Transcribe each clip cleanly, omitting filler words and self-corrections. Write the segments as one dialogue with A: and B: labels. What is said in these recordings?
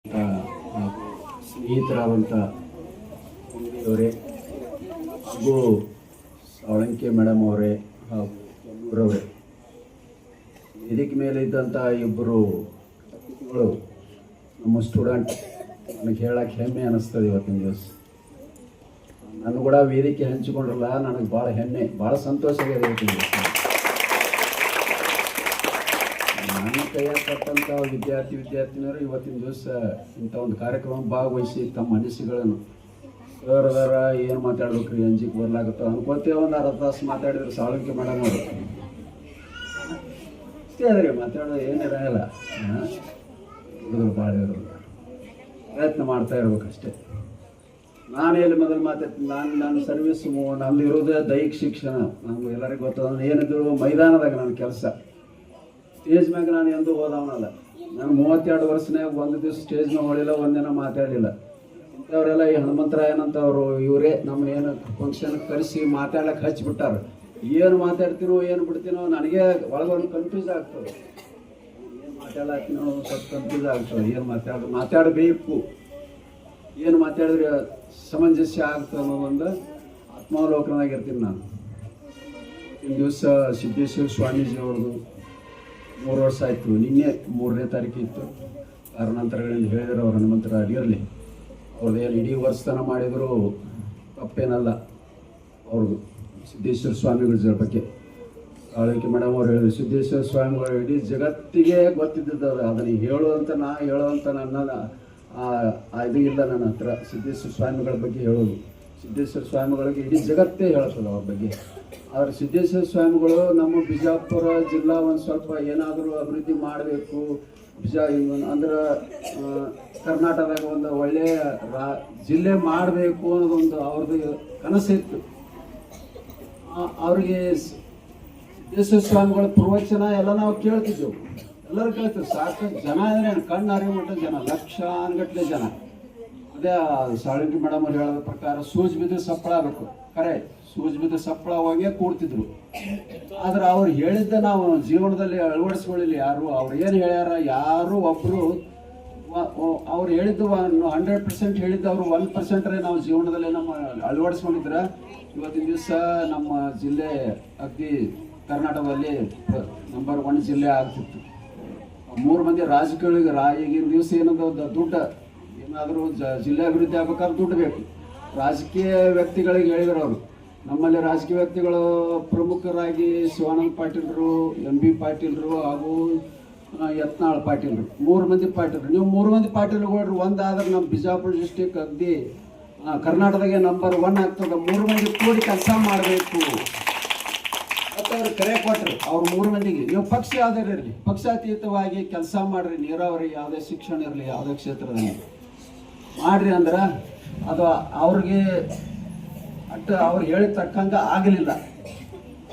A: ಸ್ನೇಹಿತರಾದಂಥ ಅವರೇ ಹಾಗೂ ಸಾಳಂಕೆ ಮೇಡಮ್ ಅವರೇ ಅವರವರೇ ವೇದಿಕೆ ಮೇಲೆ ಇದ್ದಂಥ ಇಬ್ಬರು ನಮ್ಮ ಸ್ಟೂಡೆಂಟ್ ನನಗೆ ಹೇಳಕ್ಕೆ ಹೆಮ್ಮೆ ಅನ್ನಿಸ್ತದೆ ಇವತ್ತಿನ ದಿವಸ. ನಾನು ಕೂಡ ವೇದಿಕೆ ಹಂಚಿಕೊಂಡ್ರಲ್ಲ, ನನಗೆ ಭಾಳ ಹೆಮ್ಮೆ, ಭಾಳ ಸಂತೋಷ ಆಗಿದೆ ಇವತ್ತಿನ ದಿವಸ. ನನ್ನ ಕೈಯಾಗತಕ್ಕಂಥ ವಿದ್ಯಾರ್ಥಿನಿಯರು ಇವತ್ತಿನ ದಿವಸ ಇಂಥ ಒಂದು ಕಾರ್ಯಕ್ರಮ ಭಾಗವಹಿಸಿ ತಮ್ಮ ಅನಿಸಿಕೆಗಳನ್ನು ಸರ್ ಅದಾರ ಏನು ಮಾತಾಡ್ಬೇಕ್ರಿ ಅಂಜಿಕೆ ಬರ್ಲಾಗತ್ತ ಅನ್ಕೊತೇವೆ. ಒಂದು ಅರ್ಧ ತಾಸು ಮಾತಾಡಿದ್ರು ಸಾಳಂಕೆ ಮೇಡಮ್ ಅವರು ಅಷ್ಟೇ ಅದ್ರಿ, ಮಾತಾಡೋದು ಏನಿರಲ್ಲ. ಹುಡುಗರು ಭಾಳ ಇರೋದು ಪ್ರಯತ್ನ ಮಾಡ್ತಾ ಇರ್ಬೇಕಷ್ಟೇ. ನಾನು ಎಲ್ಲಿ ಮೊದಲು ಮಾತಾಡ್ತೀನಿ, ನನ್ನ ಸರ್ವಿಸ್ ನಮ್ಮದಿರೋದೇ ದೈಹಿಕ ಶಿಕ್ಷಣ. ನಮ್ಗೆ ಎಲ್ಲರಿಗೂ ಗೊತ್ತದ ಏನಿದ್ರು ಮೈದಾನದಾಗ ನನ್ನ ಕೆಲಸ. ಸ್ಟೇಜ್ ಮ್ಯಾಗ ನಾನು ಎಂದೂ ಹೋದವನಲ್ಲ. ನಾನು 32 ವರ್ಷನಾಗ ಒಂದು ದಿವಸ ಸ್ಟೇಜ್ ಮ್ಯಾಗ ಹೊಳಿಲ್ಲ, ಒಂದಿನ ಮಾತಾಡಲಿಲ್ಲ. ಇಂಥವರೆಲ್ಲ ಈ ಹನುಮಂತರಾಯನಂತವರು ಇವರೇ ನಮ್ಮ ಏನು ಫಂಕ್ಷನ್ ಕರೆಸಿ ಮಾತಾಡ್ಲಿಕ್ಕೆ ಹಚ್ಚಿಬಿಟ್ಟಾರ. ಏನು ಮಾತಾಡ್ತೀನೋ ಏನು ಬಿಡ್ತೀನೋ ನನಗೆ ಒಳಗೊಂದು ಕನ್ಫ್ಯೂಸ್ ಆಗ್ತದೆ. ಏನು ಮಾತಾಡ್ಲಾತೀನೋ ಸ್ವಲ್ಪ ಕನ್ಫ್ಯೂಸ್ ಆಗ್ತದೆ. ಏನು ಮಾತಾಡಬೇಕು, ಏನು ಮಾತಾಡಿದ್ರೆ ಸಮಂಜಸ್ಯ ಆಗ್ತದೆ ಅನ್ನೋ ಒಂದು ಆತ್ಮಾವಲೋಕನಾಗಿರ್ತೀನಿ ನಾನು. ಈ ದಿವಸ ಸಿದ್ದೇಶ್ವರ ಸ್ವಾಮೀಜಿ ಅವ್ರದ್ದು 3 ವರ್ಷ ಆಯಿತು. ನಿನ್ನೆ 3ನೇ ತಾರೀಕು ಇತ್ತು. ಕಾರಣಾಂತರಗಳಿಂದ ಹೇಳಿದ್ರು ಅವ್ರ ಹನುಮಂತರ ಅಡಿಯರ್ಲಿ ಅವ್ರದ್ದೇನು ಇಡೀ ವರ್ಷತನ ಮಾಡಿದರೂ ತಪ್ಪೇನಲ್ಲ. ಅವ್ರದ್ದು ಸಿದ್ದೇಶ್ವರ ಸ್ವಾಮಿಗಳ ಬಗ್ಗೆ ಸಾಳಂಕೆ ಮೇಡಮ್ ಅವ್ರು ಹೇಳಿದ್ರು. ಸಿದ್ದೇಶ್ವರ ಸ್ವಾಮಿಗಳು ಇಡೀ ಜಗತ್ತಿಗೆ ಗೊತ್ತಿದ್ದದ. ಅದನ್ನು ಹೇಳುವಂಥ ನನ್ನ ಇದು ಇಲ್ಲ ನನ್ನ ಹತ್ರ. ಸಿದ್ದೇಶ್ವರ ಸ್ವಾಮಿಗಳ ಬಗ್ಗೆ ಹೇಳೋದು, ಸಿದ್ದೇಶ್ವರ ಸ್ವಾಮಿಗಳಿಗೆ ಇಡೀ ಜಗತ್ತೇ ಹೇಳ್ತದೆ ಅವ್ರ ಬಗ್ಗೆ. ಆದರೆ ಸಿದ್ದೇಶ್ವರ ಸ್ವಾಮಿಗಳು ನಮ್ಮ ಬಿಜಾಪುರ ಜಿಲ್ಲಾ ಒಂದು ಸ್ವಲ್ಪ ಏನಾದರೂ ಅಭಿವೃದ್ಧಿ ಮಾಡಬೇಕು, ಅಂದ್ರೆ ಕರ್ನಾಟಕದಾಗ ಒಂದು ಒಳ್ಳೆಯ ಜಿಲ್ಲೆ ಮಾಡಬೇಕು ಅನ್ನೋದೊಂದು ಅವ್ರದ್ದು ಕನಸಿತ್ತು. ಅವ್ರಿಗೆ ಸಿದ್ದೇಶ್ವರ ಸ್ವಾಮಿಗಳ ಪ್ರವಚನ ಎಲ್ಲ ನಾವು ಕೇಳ್ತಿದ್ದೆವು, ಎಲ್ಲರೂ ಕೇಳ್ತೀವಿ. ಸಾಕಷ್ಟು ಜನ ಅಂದರೆ ಕಣ್ಣು ಅರಿವು ಮಟ್ಟ ಜನ, ಲಕ್ಷಾನುಗಟ್ಟಲೆ ಜನ. ಅದೇ ಸಾಳಂಕೆ ಮೇಡಮ್ ಅವ್ರು ಹೇಳೋದ ಪ್ರಕಾರ ಸೂಜ್ ಬಿದ್ದು ಸಪ್ಪಳ ಆಗಬೇಕು. ಕರೆ ಸೂಜ್ ಬಿದ್ದು ಸಪ್ಪಳ ಹೋಗೇ ಕೂಡ್ತಿದ್ರು. ಆದ್ರೆ ಅವ್ರು ಹೇಳಿದ್ದ ನಾವು ಜೀವನದಲ್ಲಿ ಅಳವಡಿಸ್ಕೊಳ್ಳಿಲ್ಲ ಯಾರು. ಅವ್ರು ಏನು ಹೇಳ್ಯಾರ ಯಾರು ಒಬ್ಬರು ಅವ್ರು ಹೇಳಿದ್ದು 100% ಹೇಳಿದ್ದು ಅವರು 1% ನಾವು ಜೀವನದಲ್ಲಿ ನಮ್ಮ ಅಳವಡಿಸ್ಕೊಂಡಿದ್ರೆ ಇವತ್ತಿನ ದಿವಸ ನಮ್ಮ ಜಿಲ್ಲೆ ಅಗ್ದಿ ಕರ್ನಾಟಕದಲ್ಲಿ ನಂಬರ್ 1 ಜಿಲ್ಲೆ ಆಗ್ತಿತ್ತು. 3 ಮಂದಿ ರಾಜಕೀಯಗಳಿಗೆ ಈಗಿನ ದಿವಸ ಏನದು ದುಡ್ಡು, ಏನಾದರೂ ಜಿಲ್ಲೆ ಅಭಿವೃದ್ಧಿ ಆಗ್ಬೇಕಾದ್ರೆ ದುಡ್ಡು ಬೇಕು. ರಾಜಕೀಯ ವ್ಯಕ್ತಿಗಳಿಗೆ ಹೇಳಿದ್ರು ಅವರು. ನಮ್ಮಲ್ಲಿ ರಾಜಕೀಯ ವ್ಯಕ್ತಿಗಳು ಪ್ರಮುಖರಾಗಿ ಶಿವಾನಂದ ಪಾಟೀಲ್ರು, MB ಪಾಟೀಲ್ರು ಹಾಗೂ ಯತ್ನಾಳ್ ಪಾಟೀಲ್ರು, 3 ಮಂದಿ ಪಾಟೀಲ್ರು. ನೀವು 3 ಮಂದಿ ಪಾಟೀಲ್ಗಳು ಒಂದಾದ್ರೆ ನಮ್ಮ ಬಿಜಾಪುರ ಡಿಸ್ಟಿಕ್ ಅಗ್ದಿ ಕರ್ನಾಟಕದಾಗೆ ನಂಬರ್ 1 ಆಗ್ತದೆ. 3 ಮಂದಿ ಕೂಡಿ ಕೆಲಸ ಮಾಡಬೇಕು ಮತ್ತು ಅವ್ರು ಕರೆ ಕೊಟ್ಟರು. ಅವ್ರು 3 ಮಂದಿಗೆ ನೀವು ಪಕ್ಷ ಯಾವುದೇ ಇರಲಿ, ಪಕ್ಷಾತೀತವಾಗಿ ಕೆಲಸ ಮಾಡಿರಿ. ನೀರಾವರಿ ಯಾವುದೇ ಶಿಕ್ಷಣ ಇರಲಿ, ಯಾವುದೇ ಕ್ಷೇತ್ರದಲ್ಲಿ ಮಾಡಿರಿ ಅಂದ್ರೆ ಅದು ಅವ್ರಿಗೆ ಅವ್ರು ಹೇಳಿದ ತಕ್ಕಂಗೆ ಆಗಲಿಲ್ಲ.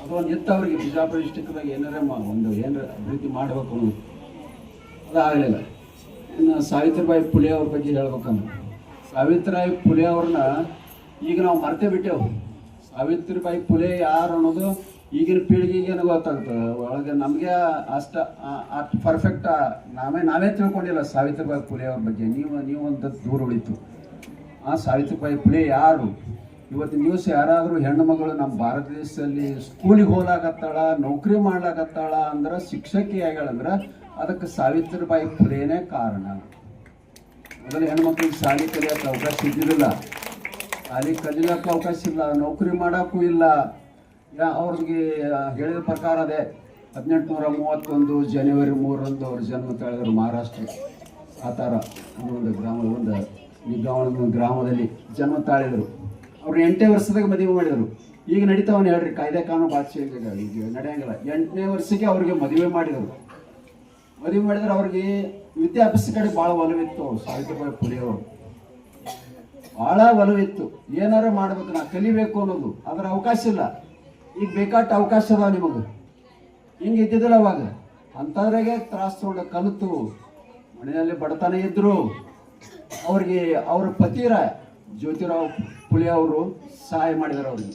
A: ಅದೊಂದು ಇತ್ತು ಅವ್ರಿಗೆ ಬಿಜಾಪುರ ಡಿಸ್ಟಿಕ್ದಾಗ ಏನಾರ ಅಭಿವೃದ್ಧಿ ಮಾಡಬೇಕು ಅನ್ನೋದು, ಅದು ಆಗಲಿಲ್ಲ. ಇನ್ನು ಸಾವಿತ್ರಿಬಾಯಿ ಫುಲೆ ಅವ್ರ ಬಗ್ಗೆ ಹೇಳ್ಬೇಕಂದ್ರೆ, ಸಾವಿತ್ರಿಬಾಯಿ ಫುಲೆ ಅವ್ರನ್ನ ಈಗ ನಾವು ಮರ್ತೇ ಬಿಟ್ಟೆವು. ಸಾವಿತ್ರಿಬಾಯಿ ಫುಲೆ ಯಾರು ಅನ್ನೋದು ಈಗಿನ ಪೀಳಿಗೆಗೇನು ಗೊತ್ತಾಗ್ತದೆ. ಒಳಗೆ ನಮಗೆ ಅಷ್ಟು ಪರ್ಫೆಕ್ಟ್ ನಾವೇ ತಿಳ್ಕೊಂಡಿಲ್ಲ ಸಾವಿತ್ರಿಬಾಯಿ ಫುಲೆ ಅವ್ರ ಬಗ್ಗೆ. ನೀವು ಒಂದು ದೂರ ಉಳಿತು. ಸಾವಿತ್ರಿಬಾಯಿ ಫುಲೆ ಯಾರು? ಇವತ್ತಿನ ದಿವಸ ಯಾರಾದರೂ ಹೆಣ್ಣು ಮಗಳು ನಮ್ಮ ಭಾರತ ದೇಶದಲ್ಲಿ ಸ್ಕೂಲಿಗೆ ಹೋಗ್ಲಾಕತ್ತಾಳ, ನೌಕರಿ ಮಾಡ್ಲಾಕತ್ತಾಳ ಅಂದ್ರೆ, ಶಿಕ್ಷಕಿ ಆಗ್ಯಾಳಂದ್ರೆ ಅದಕ್ಕೆ ಸಾವಿತ್ರಿಬಾಯಿ ಫುಲೆನೇ ಕಾರಣ. ಮೊದಲು ಹೆಣ್ಮಕ್ಳಿಗೆ ಶಾಲೆ ಕಲಿಯೋಕೆ ಅವಕಾಶ ಇದ್ದಿರಲಿಲ್ಲ, ಶಾಲೆ ಕಲಿಯೋಕೆ ಅವಕಾಶ ಇಲ್ಲ, ನೌಕರಿ ಮಾಡೋಕ್ಕೂ ಇಲ್ಲ. ಅವ್ರಿಗೆ ಹೇಳಿದ ಪ್ರಕಾರ ಅದೇ 1831 ಜನವರಿ 3ರಂದು ಅವ್ರ ಜನ್ಮ ತಾಳಿದ್ರು. ಮಹಾರಾಷ್ಟ್ರ ಸಾತಾರ ಒಂದು ಗ್ರಾಮದಲ್ಲಿ ಜನ್ಮ ತಾಳಿದರು. ಅವ್ರು 8ನೇ ವರ್ಷದಾಗ ಮದುವೆ ಮಾಡಿದರು. ಈಗ ನಡೀತಾವನ್ನ ಹೇಳ್ರಿ, ಕಾಯ್ದೆ ಕಾನೂನು ಭಾಷೆ ಈಗ ನಡೆಯಂಗಿಲ್ಲ. 8ನೇ ವರ್ಷಕ್ಕೆ ಅವ್ರಿಗೆ ಮದುವೆ ಮಾಡಿದರು. ಅವ್ರಿಗೆ ವಿದ್ಯಾಭ್ಯಾಸ ಕಡೆ ಭಾಳ ಒಲವಿತ್ತು. ಸಾವಿತ್ರಿಬಾಯಿ ಫುಲೆ ಅವರು ಭಾಳ ಒಲವಿತ್ತು. ಏನಾರ ಮಾಡ್ಬೇಕು, ನಾ ಕಲಿಬೇಕು ಅನ್ನೋದು. ಅದರ ಅವಕಾಶ ಇಲ್ಲ. ಈಗ ಬೇಕಾಟ ಅವಕಾಶ ಅದಾವ ನಿಮಗೆ, ಹಿಂಗೆ ಇದ್ದಿದ್ದಿಲ್ಲ ಅವಾಗ. ಅಂಥದ್ರಾಗೆ ತ್ರಾಸ ತೊಗೊಂಡು ಕಲಿತು ಮನೆಯಲ್ಲಿ ಬಡತನ ಇದ್ದರು. ಅವ್ರಿಗೆ ಅವ್ರ ಪತಿರ ಜ್ಯೋತಿರಾವ್ ಫುಲೆ ಅವರು ಸಹಾಯ ಮಾಡಿದರು. ಅವ್ರಿಗೆ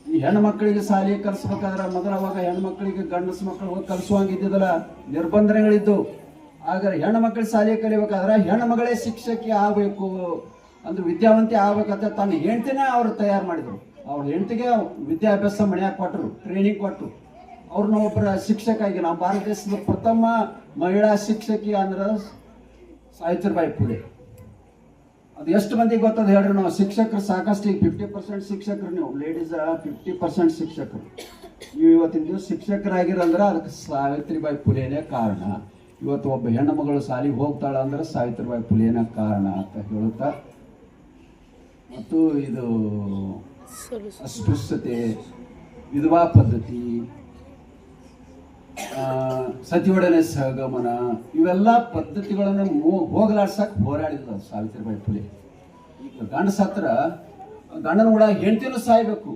A: ಈ ಹೆಣ್ಣು ಮಕ್ಕಳಿಗೆ ಶಾಲೆ ಕಲಿಸ್ಬೇಕಾದ್ರೆ ಮೊದಲು ಅವಾಗ ಹೆಣ್ಣು ಮಕ್ಕಳಿಗೆ ಗಂಡಸು ಮಕ್ಕಳು ಹೋಗಿ ಕಲಿಸುವಂಗಿದ್ದಿದ್ದಲ್ಲ, ನಿರ್ಬಂಧನೆಗಳಿದ್ದು. ಹಾಗಾದ್ರೆ ಹೆಣ್ಣು ಮಕ್ಕಳು ಶಾಲೆ ಕಲಿಬೇಕಾದ್ರೆ ಹೆಣ್ಣು ಮಗಳೇ ಶಿಕ್ಷಕಿ ಆಗಬೇಕು ಅಂದ್ರೆ ವಿದ್ಯಾವಂತಿ ಆಗ್ಬೇಕಂತ ತನ್ನ ಹೆಂಡ್ತಿನೇ ಅವ್ರು ತಯಾರು ಮಾಡಿದ್ರು. ಅವ್ರ ಹೆಂಡತಿಗೆ ವಿದ್ಯಾಭ್ಯಾಸ ಮನೆಯಾಗ ಕೊಟ್ಟರು, ಟ್ರೈನಿಂಗ್ ಕೊಟ್ಟರು. ಅವ್ರನ್ನ ಒಬ್ಬರ ಶಿಕ್ಷಕ ಆಗಿ ನಮ್ಮ ಭಾರತ ದೇಶದ ಪ್ರಥಮ ಮಹಿಳಾ ಶಿಕ್ಷಕಿ ಅಂದ್ರೆ ಸಾವಿತ್ರಿಬಾಯಿ ಫುಲೆ. ಅದು ಎಷ್ಟು ಮಂದಿಗೆ ಗೊತ್ತದ ಹೇಳ್ರಿ. ನಾವು ಶಿಕ್ಷಕರು ಸಾಕಷ್ಟು ಈಗ 50% ಶಿಕ್ಷಕರು, ನೀವು ಲೇಡೀಸ್ 50% ಶಿಕ್ಷಕರು. ನೀವು ಇವತ್ತಿನ ದಿವಸ ಶಿಕ್ಷಕರಾಗಿರಂದ್ರೆ ಅದಕ್ಕೆ ಸಾವಿತ್ರಿಬಾಯಿ ಫುಲೆನೇ ಕಾರಣ. ಇವತ್ತು ಒಬ್ಬ ಹೆಣ್ಣು ಮಗಳು ಶಾಲೆಗೆ ಹೋಗ್ತಾಳ ಅಂದ್ರೆ ಸಾವಿತ್ರಿಬಾಯಿ ಫುಲೆನೇ ಕಾರಣ ಅಂತ ಹೇಳುತ್ತಾ, ಮತ್ತು ಇದು ಅಸ್ಪೃಶ್ಯತೆ, ವಿಧವಾ ಪದ್ಧತಿ, ಸತಿಯೊಡನೆ ಸಹಗಮನ, ಇವೆಲ್ಲ ಪದ್ಧತಿಗಳನ್ನು ಹೋಗಲಾಡ್ಸಕ್ಕೆ ಹೋರಾಡಿದ ಸಾವಿತ್ರಿಬಾಯಿ ಫುಲೆ. ಈಗ ಗಂಡ ಸತ್ರ ಗಂಡನ ಕೂಡ ಹೆಂಡತಿನೂ ಸಾಯ್ಬೇಕು,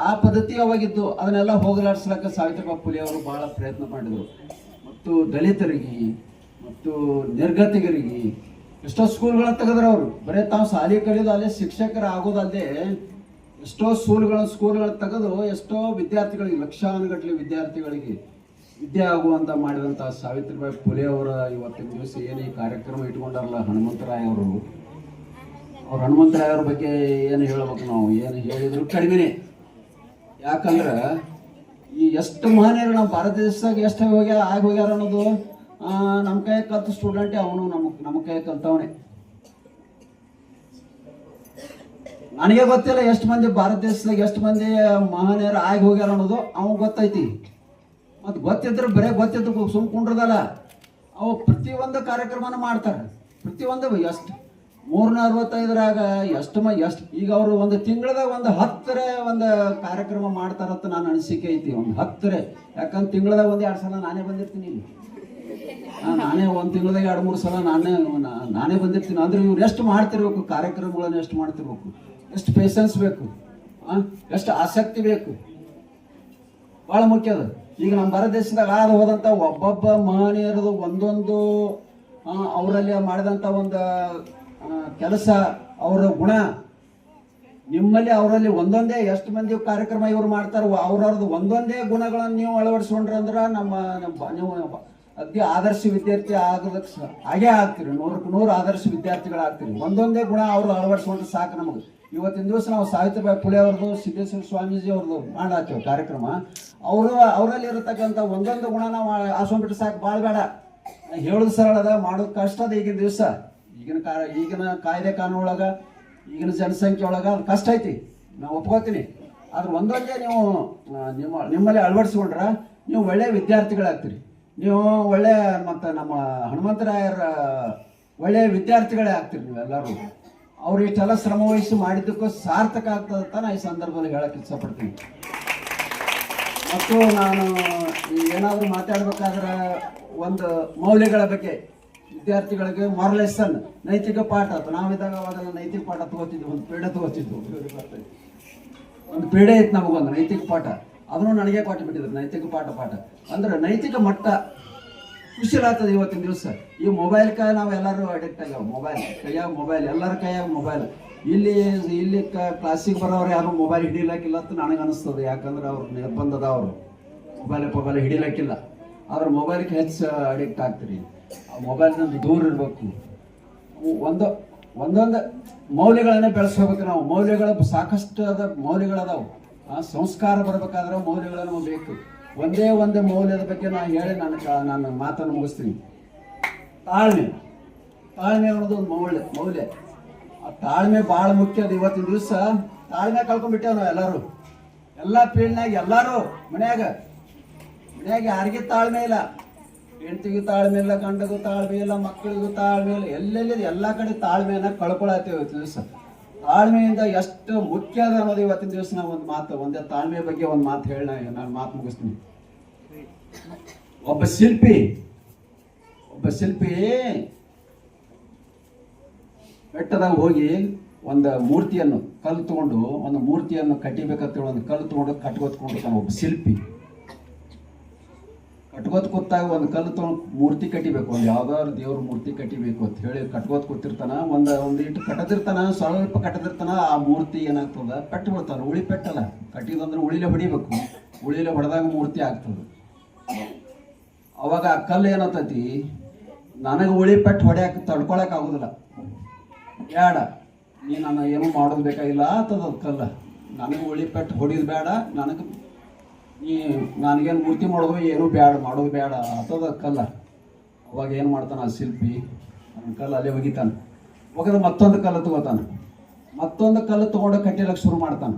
A: ಆ ಪದ್ಧತಿ ಅವಾಗಿದ್ದು. ಅದನ್ನೆಲ್ಲ ಹೋಗಲಾಡ್ಸ್ಲಕ್ಕ ಸಾವಿತ್ರಿಬಾಯಿ ಫುಲೆ ಅವರು ಬಹಳ ಪ್ರಯತ್ನ ಮಾಡಿದರು. ಮತ್ತು ದಲಿತರಿಗೆ ಮತ್ತು ನಿರ್ಗತಿಕರಿಗೆ ಎಷ್ಟೋ ಸ್ಕೂಲ್ಗಳನ್ನ ತೆಗೆದ್ರು ಅವರು. ಬರೀ ತಾವು ಶಾಲೆ ಕಲಿಯೋದು ಅಲ್ಲೇ ಶಿಕ್ಷಕರ ಆಗೋದಲ್ಲದೆ ಎಷ್ಟೋ ಸ್ಕೂಲ್ಗಳನ್ನ ತೆಗೆದು ಎಷ್ಟೋ ವಿದ್ಯಾರ್ಥಿಗಳಿಗೆ, ಲಕ್ಷಾನುಗಟ್ಟಲೆ ವಿದ್ಯಾರ್ಥಿಗಳಿಗೆ ವಿದ್ಯೆ ಆಗುವಂತ ಮಾಡಿದಂಥ ಸಾವಿತ್ರಿಬಾಯಿ ಫುಲೆ ಅವರ ಇವತ್ತಿನ ದಿವಸ ಏನು ಈ ಕಾರ್ಯಕ್ರಮ ಇಟ್ಕೊಂಡಾರಲ್ಲ ಹನುಮಂತರಾಯ ಅವರು, ಅವ್ರ ಹನುಮಂತರಾಯ ಅವ್ರ ಬಗ್ಗೆ ಏನು ಹೇಳ್ಬೇಕು ನಾವು, ಏನು ಹೇಳಿದ್ರು ಕಡಿಮೆನೆ. ಯಾಕಂದ್ರೆ ಈ ಎಷ್ಟು ಮಹನೀಯರು ನಮ್ಮ ಭಾರತ ದೇಶದಾಗ ಎಷ್ಟು ಹೋಗ್ಯಾರ ಅನ್ನೋದು ನಮ್ಮ ಕೈ ಕಲ್ತ ಸ್ಟೂಡೆಂಟೇ ಅವನು, ನಮ್ಮ ಕೈ ಕಲ್ತವನೇ. ನನಗೆ ಗೊತ್ತಿಲ್ಲ ಎಷ್ಟು ಮಂದಿ ಭಾರತ ದೇಶದಾಗ ಎಷ್ಟು ಮಂದಿ ಮಹನೀಯರು ಆಗಿ ಹೋಗ್ಯಾರ ಅನ್ನೋದು ಅವಾಗ ಗೊತ್ತೈತಿ. ಮತ್ತು ಗೊತ್ತಿದ್ರೆ ಬರೇ ಗೊತ್ತಿದ್ದು ಸುಮ್ಕೊಂಡ್ರದಲ್ಲ, ಅವು ಪ್ರತಿಯೊಂದು ಕಾರ್ಯಕ್ರಮನ ಮಾಡ್ತಾರೆ. ಪ್ರತಿಯೊಂದು ಎಷ್ಟು 365ರಾಗ ಎಷ್ಟು ಈಗ ಅವರು ಒಂದು ತಿಂಗಳದಾಗ ಒಂದು 10 ಒಂದು ಕಾರ್ಯಕ್ರಮ ಮಾಡ್ತಾರಂತ ನಾನು ಅನಿಸಿಕೆ ಐತಿ. ಒಂದು 10. ಯಾಕಂದ್ರೆ ತಿಂಗಳದಾಗ 1-2 ಸಲ ನಾನೇ ಬಂದಿರ್ತೀನಿ ಇಲ್ಲಿ. ನಾನೇ ಒಂದು ತಿಂಗಳದಾಗ 2-3 ಸಲ ನಾನೇ ಬಂದಿರ್ತೀನಿ. ಅಂದ್ರೆ ಇವ್ರು ಎಷ್ಟು ಮಾಡ್ತಿರ್ಬೇಕು, ಕಾರ್ಯಕ್ರಮಗಳನ್ನು ಎಷ್ಟು ಮಾಡ್ತಿರ್ಬೇಕು, ಎಷ್ಟು ಪೇಷನ್ಸ್ ಬೇಕು, ಎಷ್ಟು ಆಸಕ್ತಿ ಬೇಕು, ಭಾಳ ಮುಖ್ಯ ಅದು. ಈಗ ನಮ್ಮ ಭಾರತ ದೇಶದಾಗ ಹೋದಂಥ ಒಬ್ಬೊಬ್ಬ ಮಹನೀಯರದು ಒಂದೊಂದು ಅವರಲ್ಲಿ ಮಾಡಿದಂಥ ಒಂದು ಕೆಲಸ, ಅವರ ಗುಣ, ನಿಮ್ಮಲ್ಲಿ ಅವರಲ್ಲಿ ಒಂದೊಂದೇ ಎಷ್ಟು ಮಂದಿ ಕಾರ್ಯಕ್ರಮ ಇವ್ರು ಮಾಡ್ತಾರೋ ಅವ್ರವ್ರದ್ದು ಒಂದೊಂದೇ ಗುಣಗಳನ್ನು ನೀವು ಅಳವಡಿಸ್ಕೊಂಡ್ರೆ ಅಂದ್ರೆ ನೀವು ಅತಿ ಆದರ್ಶ ವಿದ್ಯಾರ್ಥಿ ಆಗೋದಕ್ಕೆ ಹಾಗೇ ಆಗ್ತೀರಿ. 100ಕ್ಕೆ 100 ಆದರ್ಶ ವಿದ್ಯಾರ್ಥಿಗಳಾಗ್ತೀರಿ. ಒಂದೊಂದೇ ಗುಣ ಅವ್ರು ಅಳವಡಿಸ್ಕೊಂಡ್ರೆ ಸಾಕು ನಮಗೆ. ಇವತ್ತಿನ ದಿವಸ ನಾವು ಸಾವಿತ್ರಿಬಾಯಿ ಫುಲೆ ಅವ್ರದ್ದು, ಸಿದ್ದೇಶ್ವರ ಸ್ವಾಮೀಜಿ ಅವ್ರದ್ದು ಮಾಡಾಕ್ತೇವೆ ಕಾರ್ಯಕ್ರಮ. ಅವರಲ್ಲಿ ಇರತಕ್ಕಂಥ ಒಂದೊಂದು ಗುಣ ನಾವು ಆಸ್ಕೊಂಡ್ಬಿಟ್ರೆ ಸಾಕು, ಭಾಳ ಬೇಡ. ಹೇಳೋದು ಸರಳ ಅದ, ಮಾಡೋದು ಕಷ್ಟ ಅದ. ಈಗಿನ ದಿವಸ ಈಗಿನ ಕಾಯ್ದೆ ಕಾನೂನು ಒಳಗೆ, ಈಗಿನ ಜನಸಂಖ್ಯೆ ಒಳಗೆ ಅದು ಕಷ್ಟ ಐತಿ, ನಾವು ಒಪ್ಕೋತೀನಿ. ಆದ್ರೆ ಒಂದೊಂದೇ ನೀವು ನಿಮ್ಮಲ್ಲಿ ಅಳವಡಿಸ್ಕೊಂಡ್ರೆ ನೀವು ಒಳ್ಳೆಯ ವಿದ್ಯಾರ್ಥಿಗಳಾಗ್ತೀರಿ. ನೀವು ಒಳ್ಳೆ ಮತ್ತು ನಮ್ಮ ಹನುಮಂತರಾಯರ ಒಳ್ಳೆಯ ವಿದ್ಯಾರ್ಥಿಗಳೇ ಆಗ್ತೀರಿ ನೀವೆಲ್ಲರೂ. ಅವ್ರು ಇಷ್ಟೆಲ್ಲ ಶ್ರಮ ವಹಿಸಿ ಮಾಡಿದ್ದಕ್ಕೂ ಸಾರ್ಥಕ ಆಗ್ತದಂತ ನಾನು ಈ ಸಂದರ್ಭದಲ್ಲಿ ಹೇಳಕ್ಕೆ ಇಷ್ಟಪಡ್ತೀನಿ. ಮತ್ತು ನಾನು ಏನಾದರೂ ಮಾತಾಡ್ಬೇಕಾದ್ರೆ ಒಂದು ಮೌಲ್ಯಗಳ ಬಗ್ಗೆ ವಿದ್ಯಾರ್ಥಿಗಳಿಗೆ ಮಾರಲ್ ನೈತಿಕ ಪಾಠ ಅದು. ನಾವಿದ್ದಾಗ ಅವಾಗೆಲ್ಲ ನೈತಿಕ ಪಾಠ ತಗೋತಿದ್ವಿ, ಒಂದು ಪೀಡೆ ತಗೋತಿದ್ವು. ಒಂದು ಪೀಡೆ ಇತ್ತು ನಮಗೊಂದು ನೈತಿಕ ಪಾಠ, ಅದನ್ನು ನನಗೆ ಕೊಟ್ಟು ಬಿಟ್ಟಿದ್ರು. ನೈತಿಕ ಪಾಠ ಅಂದ್ರೆ ನೈತಿಕ ಮಟ್ಟ ಖುಷಿಲಾಗ್ತದೆ. ಇವತ್ತಿನ ದಿವಸ ಈ ಮೊಬೈಲ್ ನಾವು ಎಲ್ಲರೂ ಅಡಿಕ್ಟ್ ಆಗ್ಯಾವ. ಮೊಬೈಲ್ ಎಲ್ಲರ ಕೈಯಾಗ ಮೊಬೈಲ್. ಇಲ್ಲಿ ಕ್ಲಾಸಿಗೆ ಬರೋರು ಯಾರು ಮೊಬೈಲ್ ಹಿಡಿಲಕ್ಕಿಲ್ಲ ಅಂತ ನನಗೆ ಅನಿಸ್ತದೆ. ಯಾಕಂದ್ರೆ ಅವ್ರ ನಿರ್ಬಂಧದ ಅವರು ಮೊಬೈಲ್ ಹಿಡಿಲಕ್ಕಿಲ್ಲ. ಆದ್ರೆ ಮೊಬೈಲ್ಗೆ ಹೆಚ್ಚು ಅಡಿಕ್ಟ್ ಆಗ್ತೀರಿ. ಆ ಮೊಬೈಲ್ನಿಂದ ದೂರ ಇರಬೇಕು. ಒಂದೊಂದು ಮೌಲ್ಯಗಳನ್ನೇ ಬೆಳೆಸ್ಕೋಬೇಕು ನಾವು. ಮೌಲ್ಯಗಳು ಸಾಕಷ್ಟು ಮೌಲ್ಯಗಳದಾವು. ಸಂಸ್ಕಾರ ಬರಬೇಕಾದ್ರೆ ಮೌಲ್ಯಗಳು ನಮಗೆ ಬೇಕು. ಒಂದೇ ಒಂದು ಮೌಲ್ಯದ ಬಗ್ಗೆ ನಾನು ಹೇಳಿ ನನ್ನ ಮಾತನ್ನು ಮುಗಿಸ್ತೀನಿ. ತಾಳ್ಮೆ ಅನ್ನೋದು ಒಂದು ಮೌಲ್ಯ. ಆ ತಾಳ್ಮೆ ಭಾಳ ಮುಖ್ಯ ಅದು. ಇವತ್ತಿನ ದಿವಸ ತಾಳ್ಮೆ ಕಳ್ಕೊಂಡ್ಬಿಟ್ಟೇವ್ ನಾವು ಎಲ್ಲರೂ. ಎಲ್ಲ ಫೀಲ್ಡ್ನಾಗ ಎಲ್ಲರೂ ಮನ್ಯಾಗ ಯಾರಿಗೂ ತಾಳ್ಮೆ ಇಲ್ಲ. ಹೆಂಡತಿಗೂ ತಾಳ್ಮೆ ಇಲ್ಲ, ಗಂಡಗೂ ತಾಳ್ಮೆ ಇಲ್ಲ, ಮಕ್ಕಳಿಗೂ ತಾಳ್ಮೆ ಇಲ್ಲ. ಎಲ್ಲೆಲ್ಲಿ ಎಲ್ಲ ಕಡೆ ತಾಳ್ಮೆಯನ್ನ ಕಳ್ಕೊಳತ್ತೇವೆ ಇವತ್ತಿನ ದಿವಸ. ತಾಳ್ಮೆಯಿಂದ ಎಷ್ಟು ಮುಖ್ಯ ಅದ ಅನ್ನೋದು ಇವತ್ತಿನ ದಿವಸ ನಾವು ಒಂದೇ ತಾಳ್ಮೆ ಬಗ್ಗೆ ಒಂದು ಮಾತು ಹೇಳಿ ನಾನು ಮಾತು ಮುಗಿಸ್ತೀನಿ. ಒಬ್ಬ ಶಿಲ್ಪಿ ಬೆಟ್ಟದಾಗ ಹೋಗಿ ಒಂದು ಮೂರ್ತಿಯನ್ನು ಕಲ್ಲು ತಗೊಂಡು ಒಂದು ಮೂರ್ತಿಯನ್ನು ಕಟ್ಟಿಬೇಕಂತೇಳಿ ಒಂದು ಕಲ್ಲು ತಗೊಂಡು ಕಟ್ಕೊತ್ಕೊಂಡಿರ್ತಾನೆ. ಒಬ್ಬ ಶಿಲ್ಪಿ ಕೂತಾಗ ಒಂದು ಕಲ್ಲು ತಗೊಂಡು ಮೂರ್ತಿ ಕಟ್ಟಿಬೇಕು, ಒಂದು ಯಾವ್ದಾದ್ರು ದೇವ್ರ ಮೂರ್ತಿ ಕಟ್ಟಿಬೇಕು ಅಂತ ಹೇಳಿ ಕೂತಿರ್ತಾನ. ಒಂದು ಇಟ್ಟು ಕಟ್ಟದಿರ್ತಾನ, ಸ್ವಲ್ಪ ಕಟ್ಟದಿರ್ತಾನ. ಆ ಮೂರ್ತಿ ಏನಾಗ್ತದ, ಪೆಟ್ಟು ಬಿಡ್ತಾನ. ಉಳಿ ಪೆಟ್ಟಲ್ಲ, ಕಟ್ಟಿದಂದ್ರೆ ಉಳಿಲೆ ಹೊಡಿಬೇಕು. ಉಳಿಲೆ ಹೊಡೆದಾಗ ಮೂರ್ತಿ ಆಗ್ತದೆ. ಅವಾಗ ಆ ಕಲ್ಲು ಏನಂತೈತಿ, ನನಗೆ ಉಳಿ ಪೆಟ್ಟು ಹೊಡ್ಯಾಕ ತಡ್ಕೊಳಕ್ ಆಗುದಿಲ್ಲ, ಬೇಡ ನೀ ನಾನು ಏನೂ ಮಾಡೋದು ಬೇಕಾಗಿಲ್ಲ ಅಂತದ ಕಲ್ಲ. ನನಗೆ ಉಳಿ ಪೆಟ್ಟು ಹೊಡಿಯೋದು ಬೇಡ, ನನಗೇನು ಮೂರ್ತಿ ಮಾಡೋದು ಏನೂ ಬೇಡ, ಮಾಡೋದು ಬೇಡ ಅಂತದ ಕಲ್ಲ. ಅವಾಗ ಏನು ಮಾಡ್ತಾನೆ ಆ ಶಿಲ್ಪಿ, ನನ್ನ ಕಲ್ಲು ಅಲ್ಲೇ ಒಗಿತಾನೆ, ಒಗೆದು ಮತ್ತೊಂದು ಕಲ್ಲು ತಗೋತಾನೆ, ಮತ್ತೊಂದು ಕಲ್ಲು ತೊಗೊಂಡು ಕಟ್ಟಿಲಕ್ಕೆ ಶುರು ಮಾಡ್ತಾನೆ.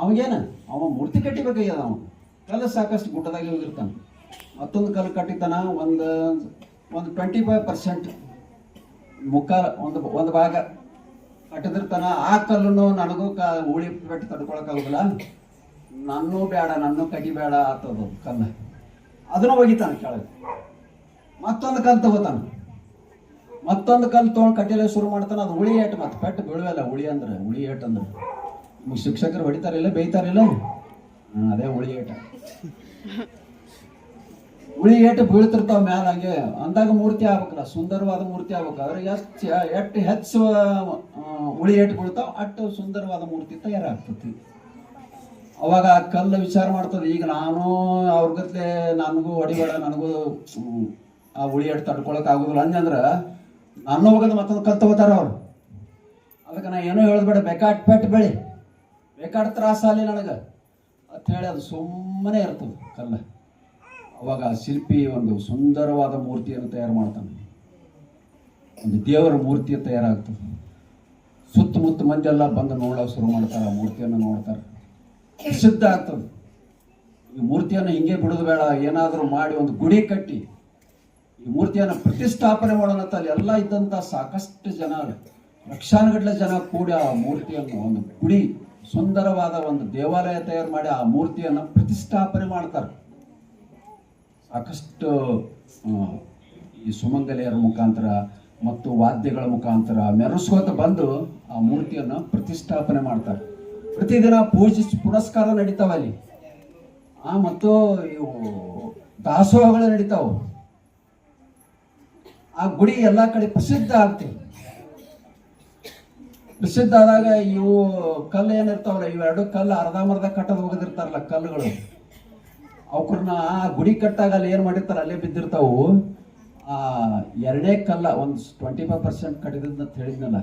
A: ಅವಾಗೇನು ಅವ ಮೂರ್ತಿ ಕಟ್ಟಿಬೇಕಾಗ್ಯದ, ಅವನು ಕಲ್ಲು ಸಾಕಷ್ಟು ಗುಡ್ಡದಾಗೆ ಹೋಗಿರ್ತಾನೆ. ಮತ್ತೊಂದು ಕಲ್ಲು ಕಟ್ಟಿತಾನ, ಒಂದು 25% ಮುಕ್ಕಾಲು ಒಂದು ಭಾಗ ಕಟ್ಟಿದಿರ್ತಾನ. ಆ ಕಲ್ಲನ್ನು ನನಗೂ ಉಳಿ ಪೆಟ್ಟು ತಡ್ಕೊಳಕ್ಕಾಗೋದಿಲ್ಲ, ನನ್ನೂ ಬೇಡ, ನನ್ನೂ ಕಡಿಬೇಡ ಆತದು ಕಲ್ಲು. ಅದನ್ನು ಒಗಿತಾನೆ ಕೆಳಗೆ. ಮತ್ತೊಂದು ಕಲ್ಲು ತಗೋತಾನೆ, ಮತ್ತೊಂದು ಕಲ್ಲು ತೊಗೊಂಡು ಕಟ್ಟಿಲೆ ಶುರು ಮಾಡ್ತಾನೆ. ಅದು ಉಳಿ ಏಟು, ಮತ್ತೆ ಪೆಟ್ಟು ಬೀಳುವಲ್ಲ. ಉಳಿ ಏಟು ಅಂದ್ರೆ ನಿಮ್ಗೆ ಶಿಕ್ಷಕರು ಹೊಡಿತಾರಿಲ್ಲ, ಬೇಯ್ತಾರಿಲ್ಲ, ಅದೇ ಉಳಿ ಏಟ. ಉಳಿ ಏಟು ಬೀಳ್ತಿರ್ತಾವ ಮ್ಯಾಲ. ಹಂಗೆ ಅಂದಾಗ ಮೂರ್ತಿ ಆಗ್ಬೇಕಲ್ಲ, ಸುಂದರವಾದ ಮೂರ್ತಿ ಆಗ್ಬೇಕು. ಅದ್ರಾಗ ಎಷ್ಟು ಹೆಚ್ಚು ಉಳಿ ಏಟು ಬೀಳ್ತಾವ ಅಷ್ಟು ಸುಂದರವಾದ ಮೂರ್ತಿ ತಯಾರಾಗ್ತತಿ. ಅವಾಗ ಆ ಕಲ್ಲು ವಿಚಾರ ಮಾಡ್ತದೆ, ಈಗ ನಾನು ಅವ್ರ ಗತ್ಲೆ ನನಗೂ ಹೊಡಿಬೇಡ, ನನಗೂ ಆ ಉಳಿ ಏಟು ತಡ್ಕೊಳಕ್ ಆಗೋದಿಲ್ಲ ಅಂದ್ರ ನನ್ನ ಹೋಗೋದು ಮತ್ತೊಂದು ಕಲ್ಲು ತಗೋತಾರ ಅವ್ರು. ಅದಕ್ಕೆ ನಾ ಏನೋ ಹೇಳಬೇಡ, ಬೇಕಾಟ್ ಪೆಟ್ಟು ಬೆಳಿ, ಬೇಕಾಟ್ ತ್ರಾಸ ಅಲ್ಲಿ ನನಗೆ ಅಂತ ಹೇಳಿ ಅದು ಸುಮ್ಮನೆ ಇರ್ತದೆ ಕಲ್ಲು. ಅವಾಗ ಆ ಶಿಲ್ಪಿ ಒಂದು ಸುಂದರವಾದ ಮೂರ್ತಿಯನ್ನು ತಯಾರು ಮಾಡ್ತಾನೆ, ಒಂದು ದೇವರ ಮೂರ್ತಿ ತಯಾರಾಗ್ತದೆ. ಸುತ್ತಮುತ್ತ ಮಂದಿ ಎಲ್ಲ ಬಂದು ನೋಡೋಕೆ ಶುರು ಮಾಡ್ತಾರೆ, ಆ ಮೂರ್ತಿಯನ್ನು ನೋಡ್ತಾರೆ, ಪ್ರಸಿದ್ಧ ಆಗ್ತದೆ. ಈ ಮೂರ್ತಿಯನ್ನು ಹಿಂಗೆ ಬಿಡೋದು ಬೇಡ, ಏನಾದರೂ ಮಾಡಿ ಒಂದು ಗುಡಿ ಕಟ್ಟಿ ಈ ಮೂರ್ತಿಯನ್ನು ಪ್ರತಿಷ್ಠಾಪನೆ ಮಾಡೋಣ ಅಂತ ಅಲ್ಲಿ ಎಲ್ಲ ಇದ್ದಂಥ ಸಾಕಷ್ಟು ಜನ, ಲಕ್ಷಾನುಗಟ್ಟಲೆ ಜನ ಕೂಡಿ ಆ ಮೂರ್ತಿಯನ್ನು ಒಂದು ಗುಡಿ, ಸುಂದರವಾದ ಒಂದು ದೇವಾಲಯ ತಯಾರು ಮಾಡಿ ಆ ಮೂರ್ತಿಯನ್ನು ಪ್ರತಿಷ್ಠಾಪನೆ ಮಾಡ್ತಾರೆ. ಸಾಕಷ್ಟು ಈ ಸುಮಂಗಲಿಯರ ಮುಖಾಂತರ ಮತ್ತು ವಾದ್ಯಗಳ ಮುಖಾಂತರ ಮೆರೆಸ್ಕೋತ ಬಂದು ಆ ಮೂರ್ತಿಯನ್ನು ಪ್ರತಿಷ್ಠಾಪನೆ ಮಾಡ್ತಾರೆ. ಪ್ರತಿದಿನ ಪುರಸ್ಕಾರ ನಡೀತಾವ ಅಲ್ಲಿ, ಮತ್ತು ಇವು ದಾಸೋಹಗಳು ನಡೀತಾವ. ಆ ಗುಡಿ ಎಲ್ಲ ಕಡೆ ಪ್ರಸಿದ್ಧ ಆಗ್ತದೆ. ಪ್ರಸಿದ್ಧ ಆದಾಗ ಇವು ಕಲ್ಲು ಏನಿರ್ತಾವಲ್ಲ, ಇವೆರಡು ಕಲ್ಲು ಅರ್ಧಂಬರ್ಧ ಕಟ್ಟೋದು ಹೋಗದಿರ್ತಾರಲ್ಲ ಕಲ್ಲುಗಳು, ಅವ್ರನ್ನ ಆ ಗುಡಿ ಕಟ್ಟಾಗ ಅಲ್ಲಿ ಏನು ಮಾಡಿರ್ತಾರೆ ಅಲ್ಲೇ ಬಿದ್ದಿರ್ತಾವು. ಆ ಎರಡೇ ಕಲ್ಲ, ಒಂದು 25% ಕಟ್ಟಿದಂತ ಹೇಳಿದ್ನಲ್ಲ,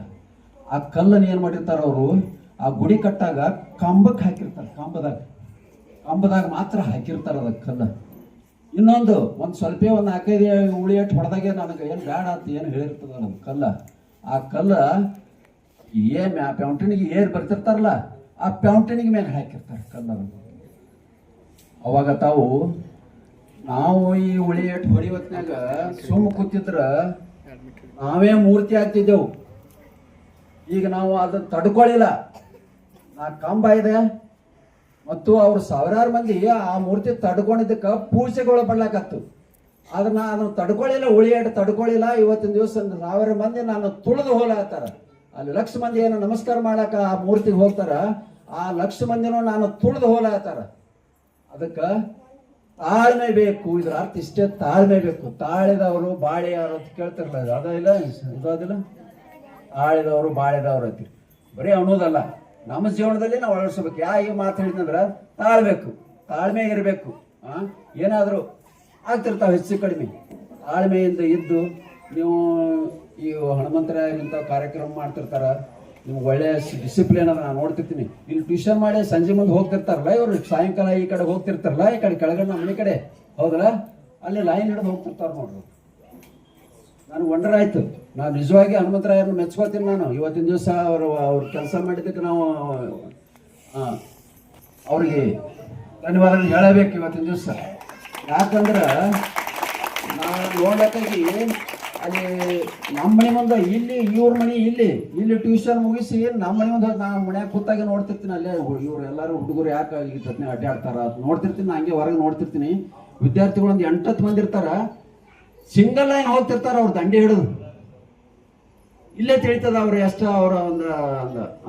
A: ಆ ಕಲ್ಲನ್ನು ಏನು ಮಾಡಿರ್ತಾರ ಅವರು, ಆ ಗುಡಿ ಕಟ್ಟಾಗ ಕಂಬಕ್ಕೆ ಹಾಕಿರ್ತಾರೆ, ಕಂಬದಾಗ ಮಾತ್ರ ಹಾಕಿರ್ತಾರೆ ಅದಕ್ಕೆ ಕಲ್ಲ. ಇನ್ನೊಂದು ಸ್ವಲ್ಪ ಒಂದು 4-5 ಉಳಿ ಏಟು ಹೊಡೆದಾಗೆ ನನಗೆ ಏನು ಬೇಡ ಅಂತ ಏನು ಹೇಳಿರ್ತದ ನಮ್ಮ ಕಲ್ಲ. ಆ ಕಲ್ಲ ಏನು ಆ ಪೌಂಟನಿಗೆ ಏರ್ ಬರ್ತಿರ್ತಾರಲ್ಲ, ಆ ಪೌಂಟನಿಗೆ ಮೇಲೆ ಹಾಕಿರ್ತಾರೆ ಕಲ್ಲನ್ನು. ಅವಾಗ ನಾವು ಈ ಉಳಿ ಏಟು ಹೊಡಿವತ್ನಾಗ ಸುಮ್ಮ ಕೂತಿದ್ರ ನಾವೇ ಮೂರ್ತಿ ಆಗ್ತಿದ್ದೆವು. ಈಗ ನಾವು ಅದನ್ನು ತಡ್ಕೊಳ್ಳಿಲ್ಲ, ನಾ ಕಂಬ ಇದೆ ಮತ್ತು ಅವ್ರು ಸಾವಿರಾರು ಮಂದಿ ಆ ಮೂರ್ತಿ ತಡ್ಕೊಂಡಿದ್ದಕ್ಕೆ ಪೂಜೆಗಳು ಬರ್ಲಾಕತ್ತು. ಆದ್ರೆ ನಾನು ತಡ್ಕೊಳ್ಳಿಲ್ಲ, ಉಳಿ ಏಟು ತಡ್ಕೊಳ್ಳಿಲ್ಲ. ಇವತ್ತಿನ ದಿವಸ 1000 ಮಂದಿ ನಾನು ತುಳಿದು ಹೋಗ್ಲಾಕತ್ತಾರ. ಅಲ್ಲಿ 1,00,000 ಮಂದಿ ಏನೋ ನಮಸ್ಕಾರ ಮಾಡಾಕ ಆ ಮೂರ್ತಿಗೆ ಹೋಗ್ತಾರ, ಆ 1,00,000 ಮಂದಿನೂ ನಾನು ತುಳಿದು ಹೋಗ್ಲಾಕತ್ತಾರ. ಅದಕ್ಕೆ ತಾಳ್ಮೆ ಬೇಕು. ಇದ್ರ ಅರ್ಥ ಇಷ್ಟೇ, ತಾಳ್ಮೆ ಬೇಕು. ತಾಳಿದವರು ಬಾಳೆಯವರು ಅಂತ ಕೇಳ್ತಿರ್ಲ, ಅದಿಲ್ಲ ಇದಿಲ್ಲ, ತಾಳಿದವರು ಬಾಳೆದವ್ರು ಅಂತೀವಿ. ಬರೀ ಅನ್ನೋದಲ್ಲ, ನಮ್ಮ ಜೀವನದಲ್ಲಿ ನಾವು ಅಳವಡಿಸ್ಬೇಕು. ಈ ಮಾತು ಹೇಳಿದ್ನಂದ್ರೆ ತಾಳ್ಬೇಕು, ತಾಳ್ಮೆ ಇರಬೇಕು. ಏನಾದರೂ ಆಗ್ತಿರ್ತಾವೆ ಹೆಚ್ಚು ಕಡಿಮೆ. ತಾಳ್ಮೆಯಿಂದ ಇದ್ದು ನೀವು ಈ ಹನುಮಂತರಾಯ ಇಂಥ ಕಾರ್ಯಕ್ರಮ ಮಾಡ್ತಿರ್ತಾರ, ನಿಮ್ಗೆ ಒಳ್ಳೆ ಡಿಸಿಪ್ಲಿನ್ ಅದ. ನಾನು ನೋಡ್ತಿರ್ತೀನಿ, ಇಲ್ಲಿ ಟ್ಯೂಷನ್ ಮಾಡಿ ಸಂಜೆ ಮುಂದೆ ಹೋಗ್ತಿರ್ತಾರಲ್ಲ ಇವರು, ಸಾಯಂಕಾಲ ಈ ಕಡೆ ಹೋಗ್ತಿರ್ತಾರಲ್ಲ, ಈ ಕಡೆ ಕೆಳಗಡೆ ನಮ್ಮ ಮನೆ ಕಡೆ ಹೌದಲ್ಲ, ಅಲ್ಲಿ ಲೈನ್ ಹಿಡಿದು ಹೋಗ್ತಿರ್ತಾರ ನೋಡ್ರಿ. ನನಗೆ ವಂಡರ್ ಆಯ್ತು. ನಾನು ನಿಜವಾಗಿ ಹನುಮಂತರಾಯರನ್ನು ಮೆಚ್ಕೋತೀನಿ. ನಾನು ಇವತ್ತಿನ ದಿವಸ ಅವ್ರು ಕೆಲಸ ಮಾಡಿದ್ದಕ್ಕೆ ನಾವು ಅವ್ರಿಗೆ ಧನ್ಯವಾದ ಹೇಳಬೇಕು ಇವತ್ತಿನ ದಿವಸ. ಯಾಕಂದ್ರೆ ನಾನು ನೋಡ್ಬೇಕಾಗಿ ಅಲ್ಲಿ ನಮ್ಮ ಮನೆ ಮುಂದೆ ಇಲ್ಲಿ ಇವ್ರ ಮನೆ ಇಲ್ಲಿ ಟ್ಯೂಷನ್ ಮುಗಿಸಿ ನಮ್ಮ ಮನೆ ಮುಂದೆ ನಾನು ಮನ್ಯಾಗ ಕೂತಾಗ ನೋಡ್ತಿರ್ತೀನಿ. ಅಲ್ಲೇ ಇವ್ರು ಎಲ್ಲರೂ ಹುಡುಗರು ಯಾಕೆ ಈ ಜೊತೆ ಅಡ್ಡಾಡ್ತಾರ ನೋಡ್ತಿರ್ತೀನಿ. ಹಂಗೆ ಹೊರಗೆ ನೋಡ್ತಿರ್ತೀನಿ. ವಿದ್ಯಾರ್ಥಿಗಳು ಒಂದು 8-10 ಮಂದಿ ಇರ್ತಾರ, ಸಿಂಗಲ್ ಲೈನ್ ಹೋಗ್ತಿರ್ತಾರ ಅವ್ರ ದಂಡೆ ಹಿಡಿದು. ಇಲ್ಲೇ ತಿಳಿತದ ಅವ್ರು ಎಷ್ಟು ಅವರ ಒಂದು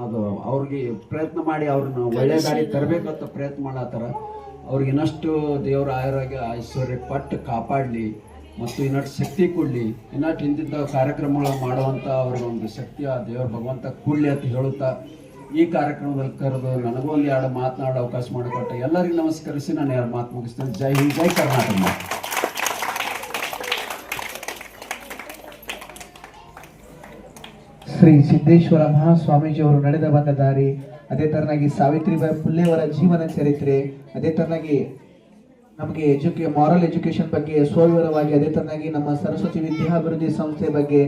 A: ಅದು ಅವ್ರಿಗೆ ಪ್ರಯತ್ನ ಮಾಡಿ ಅವ್ರನ್ನ ಒಳ್ಳೆ ದಾರಿ ತರಬೇಕಂತ ಪ್ರಯತ್ನ ಮಾಡತ್ತಾರ. ಅವ್ರಿಗೆ ಇನ್ನಷ್ಟು ದೇವರ ಆರೋಗ್ಯ ಐಶ್ವರ್ಯ ಪಟ್ಟು ಕಾಪಾಡಲಿ ಮತ್ತು ಇನ್ನಷ್ಟು ಶಕ್ತಿ ಕೊಡಲಿ. ಇನ್ನಷ್ಟು ಹಿಂದಿದ್ದ ಕಾರ್ಯಕ್ರಮಗಳು ಮಾಡುವಂಥ ಅವ್ರಿಗೆ ಒಂದು ಶಕ್ತಿ ಆ ದೇವರ ಭಗವಂತ ಕೊಡಲಿ ಅಂತ ಹೇಳುತ್ತಾ ಈ ಕಾರ್ಯಕ್ರಮದಲ್ಲಿ ಕರೆದು ನನಗೂ ಒಂದು 2 ಮಾತನಾಡೋ ಅವಕಾಶ ಮಾಡಿಕೊಟ್ಟೆ ಎಲ್ಲರಿಗೂ ನಮಸ್ಕರಿಸಿ ನಾನು 2 ಮಾತು ಮುಗಿಸ್ತೇನೆ. ಜೈ ಹಿಂದ್, ಜೈ ಕರ್ನಾಟಕ.
B: ಶ್ರೀ ಸಿದ್ದೇಶ್ವರ ಮಹಾಸ್ವಾಮೀಜಿಯವರು ನಡೆದ ಬಂದ ದಾರಿ, ಅದೇ ತರನಾಗಿ ಸಾವಿತ್ರಿಬಾಯಿ ಫುಲೆಯವರ ಜೀವನ ಚರಿತ್ರೆ, ಅದೇ ತರನಾಗಿ ನಮಗೆ ಮಾರಲ್ ಎಜುಕೇಶನ್ ಬಗ್ಗೆ ಸ್ವವಿವರವಾಗಿ, ಅದೇ ತರನಾಗಿ ನಮ್ಮ ಸರಸ್ವತಿ ವಿದ್ಯಾಭಿವೃದ್ಧಿ ಸಂಸ್ಥೆ ಬಗ್ಗೆ,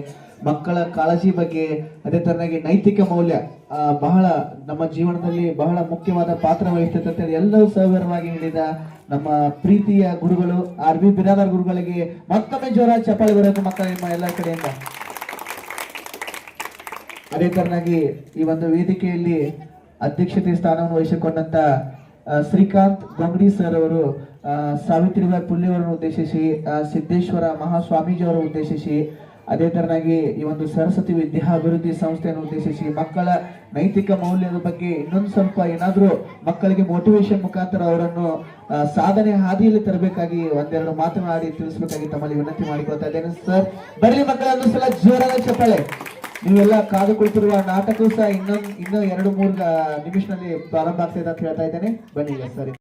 B: ಮಕ್ಕಳ ಕಾಳಜಿ ಬಗ್ಗೆ, ಅದೇ ತರನಾಗಿ ನೈತಿಕ ಮೌಲ್ಯ ಬಹಳ ನಮ್ಮ ಜೀವನದಲ್ಲಿ ಬಹಳ ಮುಖ್ಯವಾದ ಪಾತ್ರ ವಹಿಸುತ್ತೆ ಎಲ್ಲವೂ ಸವಿವರವಾಗಿ ನೀಡಿದ ನಮ್ಮ ಪ್ರೀತಿಯ ಗುರುಗಳು RB ಬಿರಾದಾರ್ ಗುರುಗಳಿಗೆ ಮತ್ತೊಮ್ಮೆ ಜೋರ ಚಪ್ಪಾಳೆ ಬರೋದು ಮಕ್ಕಳ ನಿಮ್ಮ ಎಲ್ಲ ಕಡೆಯಿಂದ. ಅದೇ ತರನಾಗಿ ಈ ಒಂದು ವೇದಿಕೆಯಲ್ಲಿ ಅಧ್ಯಕ್ಷತೆ ಸ್ಥಾನವನ್ನು ವಹಿಸಿಕೊಂಡಂತ ಶ್ರೀಕಾಂತ್ ಗೊಂಗಡಿ ಸರ್ ಅವರು ಸಾವಿತ್ರಿಬಾಯಿ ಫುಲೆಯವರನ್ನು ಉದ್ದೇಶಿಸಿ, ಸಿದ್ದೇಶ್ವರ ಮಹಾಸ್ವಾಮೀಜಿ ಅವರನ್ನು ಉದ್ದೇಶಿಸಿ, ಅದೇ ತರನಾಗಿ ಈ ಒಂದು ಸರಸ್ವತಿ ವಿದ್ಯಾಭಿವೃದ್ಧಿ ಸಂಸ್ಥೆಯನ್ನು ಉದ್ದೇಶಿಸಿ ಮಕ್ಕಳ ನೈತಿಕ ಮೌಲ್ಯದ ಬಗ್ಗೆ ಇನ್ನೊಂದು ಸ್ವಲ್ಪ ಏನಾದರೂ ಮಕ್ಕಳಿಗೆ ಮೋಟಿವೇಶನ್ ಮುಖಾಂತರ ಅವರನ್ನು ಸಾಧನೆ ಹಾದಿಯಲ್ಲಿ ತರಬೇಕಾಗಿ ಒಂದೆರಡು ಮಾತನಾಡಿ ತಿಳಿಸಬೇಕಾಗಿ ತಮ್ಮಲ್ಲಿ ವಿನಂತಿ ಮಾಡಿಕೊಳ್ತಾ ಇದ್ದೇನೆ. ಸರ್ ಬರಲಿ ಮಕ್ಕಳನ್ನು ಸಲ ಜೋರಾದ ಚಪ್ಪಾಳೆ. ನೀವೆಲ್ಲ ಕಾದು ಕುಳಿತಿರುವ ನಾಟಕವೂ ಸಹ ಇನ್ನೂ 2-3 ನಿಮಿಷದಲ್ಲಿ ಪ್ರಾರಂಭ ಆಗ್ತಾ ಇದೆ ಅಂತ ಹೇಳ್ತಾ ಇದ್ದೇನೆ. ಬನ್ನಿ ಸರಿ.